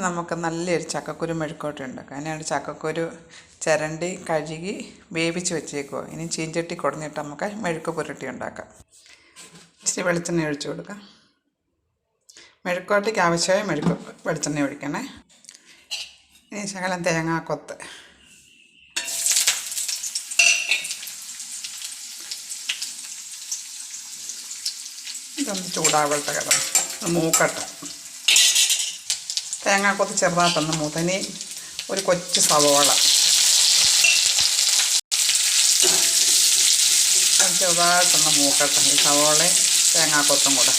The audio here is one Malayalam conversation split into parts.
നമുക്ക് നല്ലൊരു ചക്കക്കുരു മെഴുക്കോട്ടി ഉണ്ടാക്കാം. അതിനായിട്ട് ചക്കക്കുരു ചിരണ്ടി കഴുകി വേവിച്ച് വെച്ചേക്കുമോ. ഇനി ചീഞ്ചട്ടി കുടഞ്ഞിട്ട് നമുക്ക് മെഴുക്ക് പുരട്ടി ഉണ്ടാക്കാം. ഇച്ചിരി വെളിച്ചെണ്ണ ഒഴിച്ച് കൊടുക്കാം. മെഴുക്കോട്ടിക്ക് ആവശ്യമായ വെളിച്ചെണ്ണ ഒഴിക്കണേ. ഇനി ശകലം തേങ്ങാക്കൊത്ത്, ഇതൊന്ന് ചൂടാവട്ടെ കിടന്ന് മൂക്കട്ടെ. തേങ്ങാക്കൊത്ത് ചെറുതായിട്ടൊന്ന് മൂത്ത്. ഇനി ഒരു കൊച്ചു സവോള ചെറുതായിട്ടൊന്ന് മൂക്കട്ടെ. ഈ സവോളയും തേങ്ങാക്കൊത്തും കൂടെ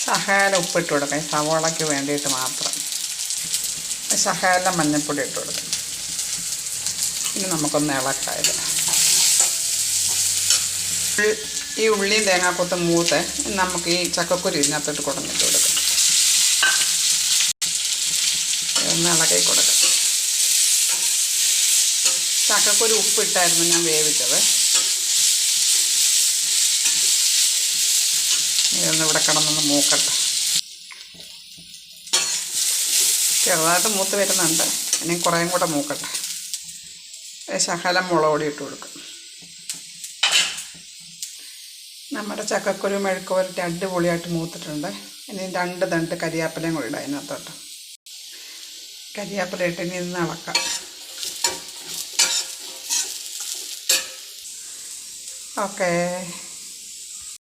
ശകലം ഉപ്പിട്ട് കൊടുക്കാം. ഈ സവോളയ്ക്ക് വേണ്ടിയിട്ട് മാത്രം. ശകലം മഞ്ഞൾപ്പൊടി ഇട്ട് കൊടുക്കാം. ഇനി നമുക്കൊന്ന് ഇളക്കായത്. ഈ ഉള്ളിയും തേങ്ങാക്കൊത്തും മൂത്ത് നമുക്ക് ഈ ചക്കക്കുരു ഇതിനകത്തോട്ട് കുടഞ്ഞിട്ട് കൊടുക്കാം. ഒന്ന് ഇളക്കി കൊടുക്കാം. ചക്കക്കുരു ഉപ്പിട്ടായിരുന്നു ഞാൻ വേവിച്ചത്. ഇതൊന്ന് ഇവിടെ കിടന്നൊന്ന് മൂക്കട്ടെ. ചെറുതായിട്ട് മൂത്ത് വരുന്നുണ്ട്. ഇനി കുറേയും കൂടെ മൂക്കട്ടെ. ശകലം മുളക് പൊടി ഇട്ട് കൊടുക്കും. നമ്മുടെ ചക്കക്കുരു മെഴുക്ക് പുരട്ടി അടിപൊളിയായിട്ട് മൂത്തിട്ടുണ്ട്. ഇനി 2 തണ്ട് കരിയാപ്പിലയും കൂടി ഇടാം അതിനകത്തോട്ട്. കരിയാപ്പില ഇട്ട് ഇനി ഇന്ന് ഇളക്കാം. ഓക്കേ.